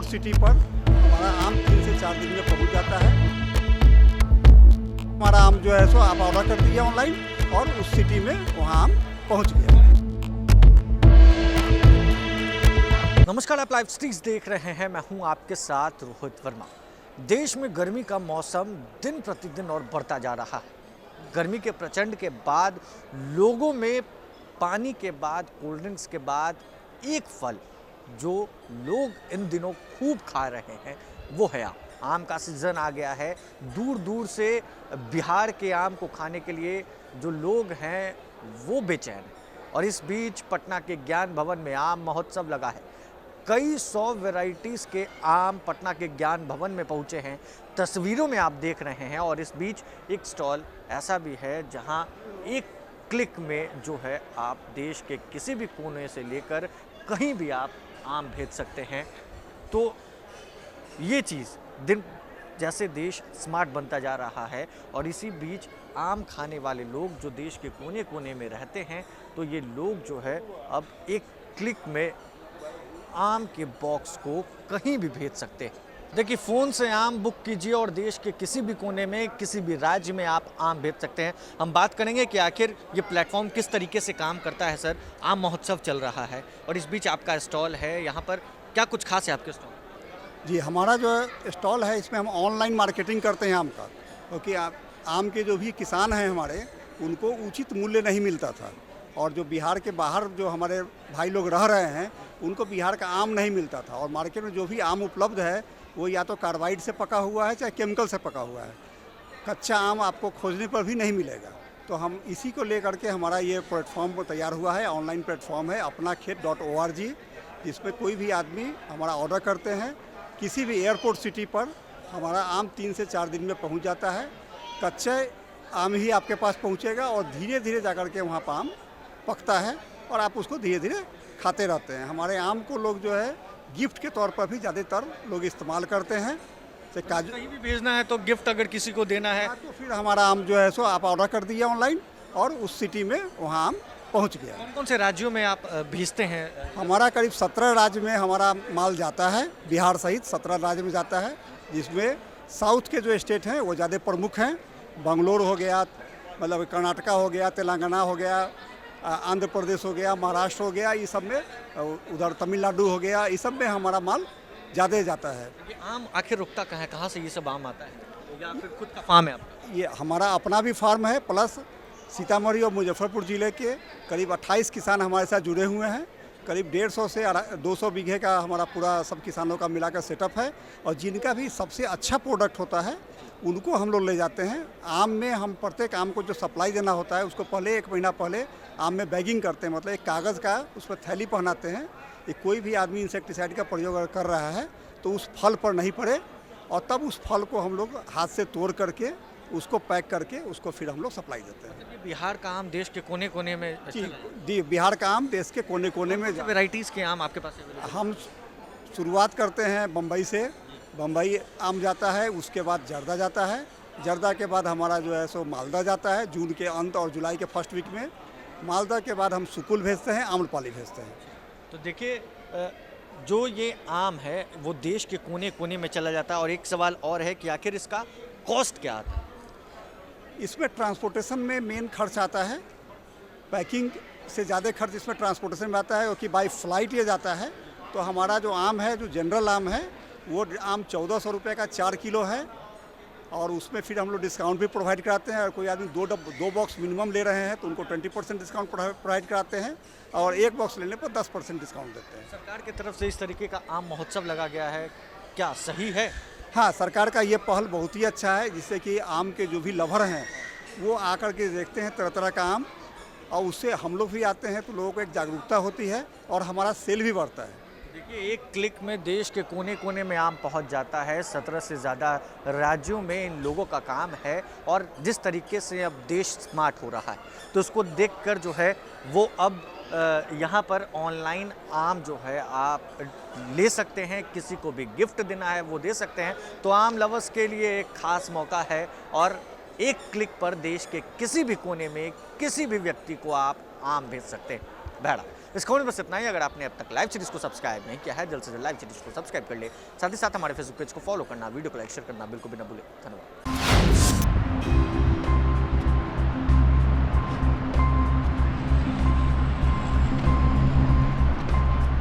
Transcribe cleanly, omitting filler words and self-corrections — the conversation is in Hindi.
सिटी पर हमारा आम 3 से 4 दिन में पहुंच जाता है। हमारा आम जो है सो आप ऑर्डर कर दीजिए ऑनलाइन और उस सिटी में वहाँ आम पहुंच गया। नमस्कार, आप लाइव स्ट्रीट्स देख रहे हैं। मैं हूं आपके साथ रोहित वर्मा। देश में गर्मी का मौसम दिन प्रतिदिन और बढ़ता जा रहा है। गर्मी के प्रचंड के बाद लोगों में पानी के बाद, कोल्ड ड्रिंक्स के बाद एक फल जो लोग इन दिनों खूब खा रहे हैं वो है आम। आम का सीज़न आ गया है। दूर दूर से बिहार के आम को खाने के लिए जो लोग हैं वो बेचैन हैं। और इस बीच पटना के ज्ञान भवन में आम महोत्सव लगा है। कई 100 वैरायटीज़ के आम पटना के ज्ञान भवन में पहुंचे हैं। तस्वीरों में आप देख रहे हैं। और इस बीच एक स्टॉल ऐसा भी है जहां एक क्लिक में जो है आप देश के किसी भी कोने से लेकर कहीं भी आप आम भेज सकते हैं। तो ये चीज़ दिन जैसे देश स्मार्ट बनता जा रहा है और इसी बीच आम खाने वाले लोग जो देश के कोने कोने में रहते हैं, तो ये लोग जो है अब एक क्लिक में आम के बॉक्स को कहीं भी भेज सकते हैं। देखिए, फ़ोन से आम बुक कीजिए और देश के किसी भी कोने में, किसी भी राज्य में आप आम भेज सकते हैं। हम बात करेंगे कि आखिर ये प्लेटफॉर्म किस तरीके से काम करता है। सर, आम महोत्सव चल रहा है और इस बीच आपका स्टॉल है, यहाँ पर क्या कुछ खास है आपके स्टॉल? जी, हमारा जो स्टॉल है इसमें हम ऑनलाइन मार्केटिंग करते हैं आम का, क्योंकि आम के जो भी किसान हैं हमारे, उनको उचित मूल्य नहीं मिलता था। और जो बिहार के बाहर जो हमारे भाई लोग रह रहे हैं उनको बिहार का आम नहीं मिलता था। और मार्केट में जो भी आम उपलब्ध है वो या तो कार्बाइड से पका हुआ है चाहे केमिकल से पका हुआ है। कच्चा आम आपको खोजने पर भी नहीं मिलेगा। तो हम इसी को लेकर के हमारा ये प्लेटफॉर्म तैयार हुआ है। ऑनलाइन प्लेटफॉर्म है apnaKhet.org, जिसमें कोई भी आदमी हमारा ऑर्डर करते हैं। किसी भी एयरपोर्ट सिटी पर हमारा आम 3 से 4 दिन में पहुंच जाता है। कच्चे आम ही आपके पास पहुंचेगा और धीरे धीरे जाकर के वहाँ पर आम पकता है और आप उसको धीरे धीरे खाते रहते हैं। हमारे आम को लोग जो है गिफ्ट के तौर पर भी ज़्यादातर लोग इस्तेमाल करते हैं। जैसे काजू कहीं भी भेजना है तो गिफ्ट अगर किसी को देना है तो फिर हमारा आम जो है सो आप ऑर्डर कर दिए ऑनलाइन और उस सिटी में वहाँ आम पहुँच गया। कौन कौन से राज्यों में आप भेजते हैं? हमारा करीब 17 राज्य में हमारा माल जाता है। बिहार सहित 17 राज्य में जाता है, जिसमें साउथ के जो स्टेट हैं वो ज़्यादा प्रमुख हैं। बंगलोर हो गया, मतलब कर्नाटका हो गया, तेलंगाना हो गया, आंध्र प्रदेश हो गया, महाराष्ट्र हो गया, ये सब में, उधर तमिलनाडु हो गया, ये सब में हमारा माल ज़्यादा जाता है। ये आम आखिर रुकता कहाँ है? कहाँ से ये सब आम आता है? या फिर खुद का फार्म है आपका? ये हमारा अपना भी फार्म है, प्लस सीतामढ़ी और मुजफ्फरपुर ज़िले के करीब 28 किसान हमारे साथ जुड़े हुए हैं। करीब 150 से 200 बीघे का हमारा पूरा सब किसानों का मिलाकर सेटअप है। और जिनका भी सबसे अच्छा प्रोडक्ट होता है उनको हम लोग ले जाते हैं। आम में हम प्रत्येक आम को जो सप्लाई देना होता है उसको पहले 1 महीना पहले आम में बैगिंग करते हैं, मतलब एक कागज़ का उस पर थैली पहनाते हैं कि कोई भी आदमी इंसेक्टिसाइड का प्रयोग अगर कर रहा है तो उस फल पर नहीं पड़े। और तब उस फल को हम लोग हाथ से तोड़ करके उसको पैक करके उसको फिर हम लोग सप्लाई देते हैं। ये बिहार का आम देश के कोने कोने में जी, बिहार का आम देश के कोने कोने में। वैरायटीज़ के आम आपके पास अवेलेबल है? हम शुरुआत करते हैं बम्बई से। बम्बई आम जाता है, उसके बाद जर्दा जाता है। जर्दा के बाद हमारा जो है सो मालदा जाता है जून के अंत और जुलाई के फर्स्ट वीक में। मालदा के बाद हम सुकुल भेजते हैं, आम्रपाली भेजते हैं। तो देखिए, जो ये आम है वो देश के कोने कोने में चला जाता है। और एक सवाल और है कि आखिर इसका कॉस्ट क्या आता है? इसमें ट्रांसपोर्टेशन में मेन खर्च आता है। पैकिंग से ज़्यादा खर्च इसमें ट्रांसपोर्टेशन में आता है, क्योंकि बाई फ्लाइट ये जाता है। तो हमारा जो आम है, जो जनरल आम है, वो आम 1400 रुपये का 4 किलो है। और उसमें फिर हम लोग डिस्काउंट भी प्रोवाइड कराते हैं। और कोई आदमी 2 बॉक्स मिनिमम ले रहे हैं तो उनको 20% डिस्काउंट प्रोवाइड कराते हैं। और 1 बॉक्स लेने पर 10% डिस्काउंट देते हैं। सरकार की तरफ से इस तरीके का आम महोत्सव लगा गया है, क्या सही है? हाँ, सरकार का ये पहल बहुत ही अच्छा है, जिससे कि आम के जो भी लवर हैं वो आकर के देखते हैं तरह तरह का आम। और उससे हम लोग भी आते हैं तो लोगों को एक जागरूकता होती है और हमारा सेल भी बढ़ता है। देखिए, एक क्लिक में देश के कोने कोने में आम पहुंच जाता है। 17 से ज़्यादा राज्यों में इन लोगों का काम है। और जिस तरीके से अब देश स्मार्ट हो रहा है तो उसको देखकर जो है वो अब यहाँ पर ऑनलाइन आम जो है आप ले सकते हैं। किसी को भी गिफ्ट देना है वो दे सकते हैं। तो आम लवर्स के लिए एक ख़ास मौका है और एक क्लिक पर देश के किसी भी कोने में किसी भी व्यक्ति को आप आम भेज सकते हैं। बहरा इस खबर में बस इतना ही। अगर आपने अब तक लाइव सीरीज को सब्सक्राइब नहीं किया है, जल्द से जल्द लाइव सीरीज को सब्सक्राइब कर ले। साथ ही साथ हमारे फेसबुक पेज को फॉलो करना, वीडियो को लाइक शेयर करना बिल्कुल भी ना भूलें। धन्यवाद।